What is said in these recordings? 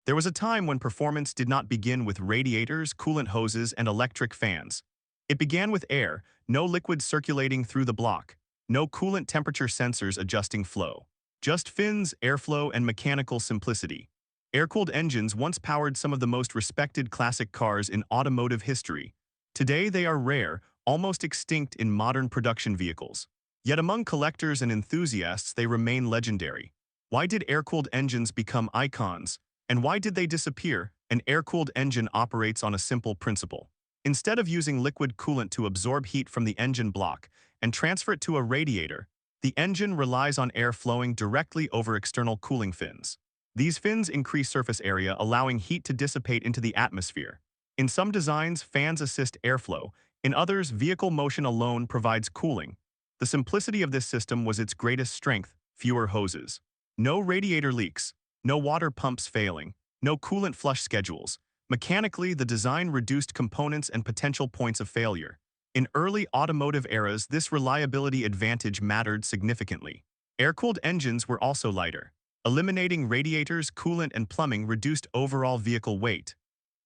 There was a time when performance did not begin with radiators, coolant hoses, and electric fans. It began with air, no liquid circulating through the block, no coolant temperature sensors adjusting flow. Just fins, airflow, and mechanical simplicity. Air-cooled engines once powered some of the most respected classic cars in automotive history. Today they are rare, almost extinct in modern production vehicles. Yet among collectors and enthusiasts they remain legendary. Why did air-cooled engines become icons? And why did they disappear? An air-cooled engine operates on a simple principle. Instead of using liquid coolant to absorb heat from the engine block and transfer it to a radiator, the engine relies on air flowing directly over external cooling fins. These fins increase surface area, allowing heat to dissipate into the atmosphere. In some designs, fans assist airflow. In others, vehicle motion alone provides cooling. The simplicity of this system was its greatest strength: fewer hoses. No radiator leaks, no water pumps failing, no coolant flush schedules. Mechanically, the design reduced components and potential points of failure. In early automotive eras, this reliability advantage mattered significantly. Air-cooled engines were also lighter. Eliminating radiators, coolant, and plumbing reduced overall vehicle weight.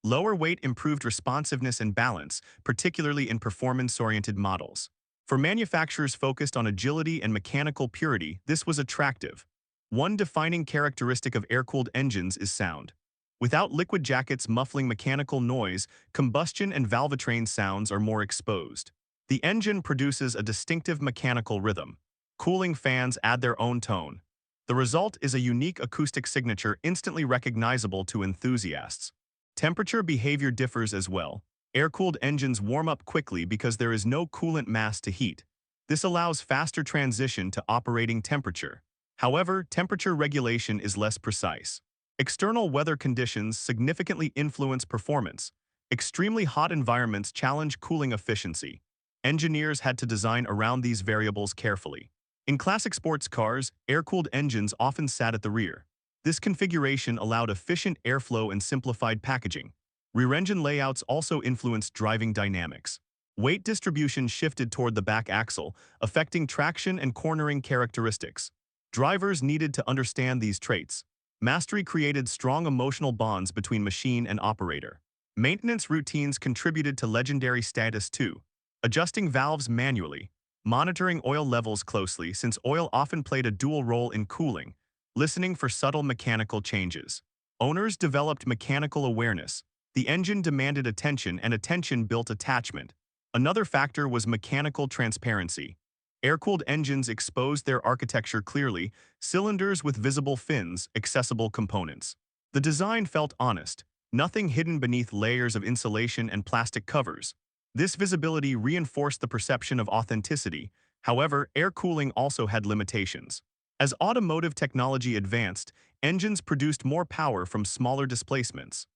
Lower weight improved responsiveness and balance, particularly in performance-oriented models. For manufacturers focused on agility and mechanical purity, this was attractive. One defining characteristic of air-cooled engines is sound. Without liquid jackets muffling mechanical noise, combustion and valvetrain sounds are more exposed. The engine produces a distinctive mechanical rhythm. Cooling fans add their own tone. The result is a unique acoustic signature instantly recognizable to enthusiasts. Temperature behavior differs as well. Air-cooled engines warm up quickly because there is no coolant mass to heat. This allows faster transition to operating temperature. However, temperature regulation is less precise. External weather conditions significantly influence performance. Extremely hot environments challenge cooling efficiency. Engineers had to design around these variables carefully. In classic sports cars, air-cooled engines often sat at the rear. This configuration allowed efficient airflow and simplified packaging. Rear engine layouts also influenced driving dynamics. Weight distribution shifted toward the back axle, affecting traction and cornering characteristics. Drivers needed to understand these traits. Mastery created strong emotional bonds between machine and operator. Maintenance routines contributed to legendary status too. Adjusting valves manually, monitoring oil levels closely since oil often played a dual role in cooling, listening for subtle mechanical changes. Owners developed mechanical awareness. The engine demanded attention and attention built attachment. Another factor was mechanical transparency. Air-cooled engines exposed their architecture clearly, cylinders with visible fins, accessible components. The design felt honest, nothing hidden beneath layers of insulation and plastic covers. This visibility reinforced the perception of authenticity. However, air cooling also had limitations. As automotive technology advanced, engines produced more power from smaller displacements.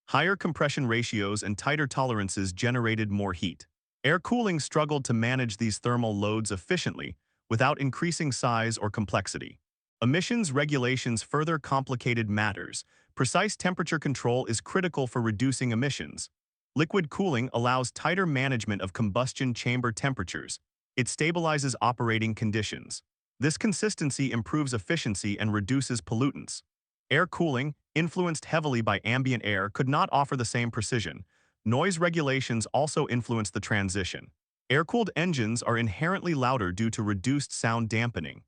Higher compression ratios and tighter tolerances generated more heat. Air cooling struggled to manage these thermal loads efficiently without increasing size or complexity. Emissions regulations further complicated matters. Precise temperature control is critical for reducing emissions. Liquid cooling allows tighter management of combustion chamber temperatures. It stabilizes operating conditions. This consistency improves efficiency and reduces pollutants. Air cooling, influenced heavily by ambient air, could not offer the same precision. Noise regulations also influence the transition. Air-cooled engines are inherently louder due to reduced sound dampening.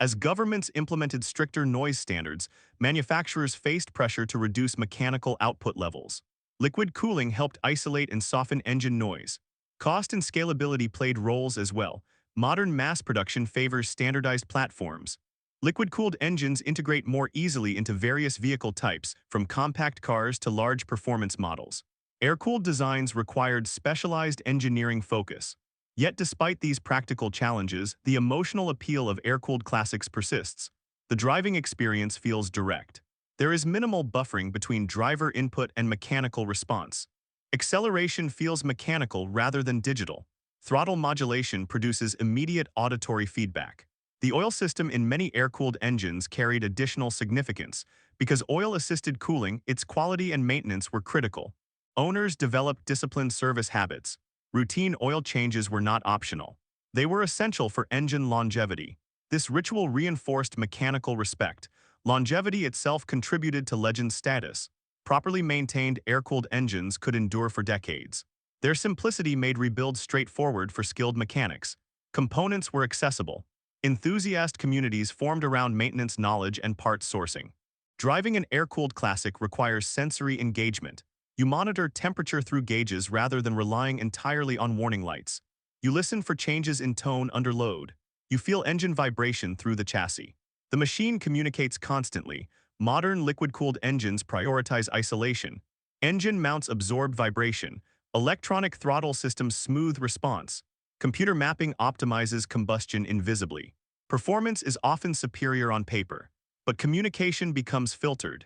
As governments implemented stricter noise standards, manufacturers faced pressure to reduce mechanical output levels. Liquid cooling helped isolate and soften engine noise. Cost and scalability played roles as well. Modern mass production favors standardized platforms. Liquid-cooled engines integrate more easily into various vehicle types, from compact cars to large performance models. Air-cooled designs required specialized engineering focus. Yet despite these practical challenges, the emotional appeal of air-cooled classics persists. The driving experience feels direct. There is minimal buffering between driver input and mechanical response. Acceleration feels mechanical rather than digital. Throttle modulation produces immediate auditory feedback. The oil system in many air-cooled engines carried additional significance. Because oil-assisted cooling, its quality and maintenance were critical. Owners developed disciplined service habits. Routine oil changes were not optional. They were essential for engine longevity. This ritual reinforced mechanical respect. Longevity itself contributed to legend status. properly maintained air-cooled engines could endure for decades. Their simplicity made rebuild straightforward for skilled mechanics. Components were accessible. Enthusiast communities formed around maintenance knowledge and parts sourcing. Driving an air-cooled classic requires sensory engagement. You monitor temperature through gauges rather than relying entirely on warning lights. You listen for changes in tone under load. You feel engine vibration through the chassis. The machine communicates constantly. Modern liquid-cooled engines prioritize isolation. Engine mounts absorb vibration. Electronic throttle systems smooth response. Computer mapping optimizes combustion invisibly. Performance is often superior on paper, but communication becomes filtered.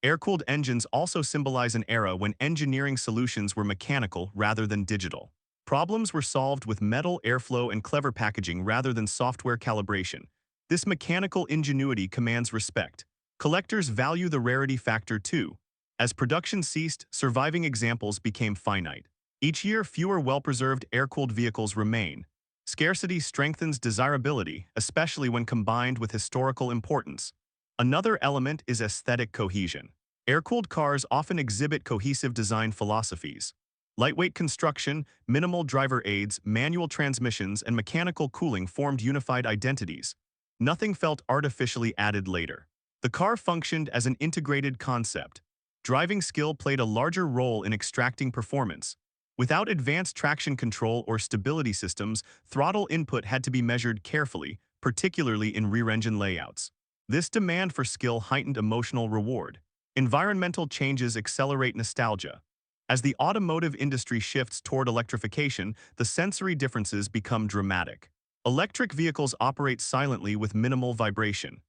Air-cooled engines also symbolize an era when engineering solutions were mechanical rather than digital. Problems were solved with metal airflow and clever packaging rather than software calibration. This mechanical ingenuity commands respect. Collectors value the rarity factor too. As production ceased, surviving examples became finite. Each year, fewer well-preserved air-cooled vehicles remain. Scarcity strengthens desirability, especially when combined with historical importance. Another element is aesthetic cohesion. Air-cooled cars often exhibit cohesive design philosophies. Lightweight construction, minimal driver aids, manual transmissions, and mechanical cooling formed unified identities. Nothing felt artificially added later. The car functioned as an integrated concept. Driving skill played a larger role in extracting performance. Without advanced traction control or stability systems, throttle input had to be measured carefully, particularly in rear-engine layouts. This demand for skill heightened emotional reward. Environmental changes accelerate nostalgia. As the automotive industry shifts toward electrification, the sensory differences become dramatic. Electric vehicles operate silently with minimal vibration.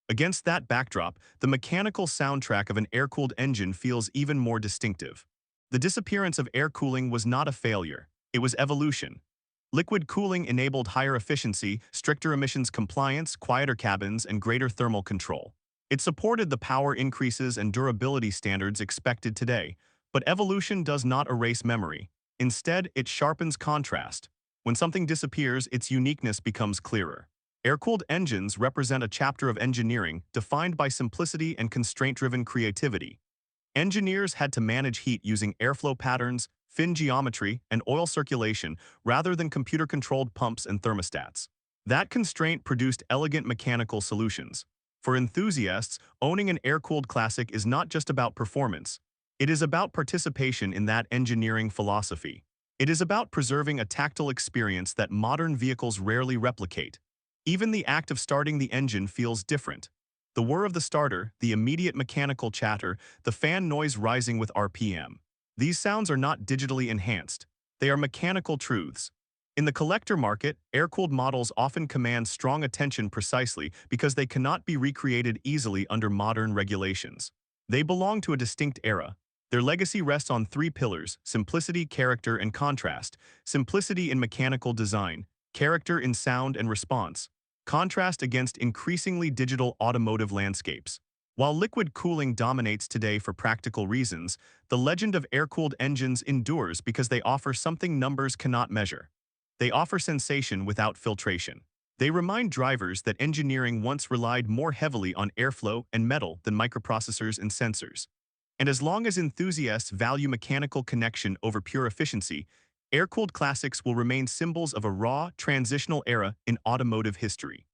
Against that backdrop, the mechanical soundtrack of an air-cooled engine feels even more distinctive. The disappearance of air cooling was not a failure, it was evolution. Liquid cooling enabled higher efficiency, stricter emissions compliance, quieter cabins, and greater thermal control. It supported the power increases and durability standards expected today, but evolution does not erase memory. Instead, it sharpens contrast. When something disappears, its uniqueness becomes clearer. Air-cooled engines represent a chapter of engineering defined by simplicity and constraint-driven creativity. Engineers had to manage heat using airflow patterns, fin geometry, and oil circulation rather than computer-controlled pumps and thermostats. That constraint produced elegant mechanical solutions. For enthusiasts, owning an air-cooled classic is not just about performance. It is about participation in that engineering philosophy. It is about preserving a tactile experience that modern vehicles rarely replicate. Even the act of starting the engine feels different. The whir of the starter, the immediate mechanical chatter, the fan noise rising with RPM. These sounds are not digitally enhanced. They are mechanical truths. In the collector market, air-cooled models often command strong attention precisely because they cannot be recreated easily under modern regulations. They belong to a distinct era. Their legacy rests on three pillars: simplicity, character, and contrast. Simplicity in mechanical design, character in sound and response, contrast against increasingly digital automotive landscapes. While liquid cooling dominates today for practical reasons, the legend of air-cooled engines endures because they offer something numbers cannot measure. They offer sensation without filtration. They remind drivers that engineering once relied more heavily on airflow and metal than microprocessors and sensors. And as long as enthusiasts value mechanical connection over pure efficiency, air-cooled classics will remain symbols of a raw, transitional era in automotive history.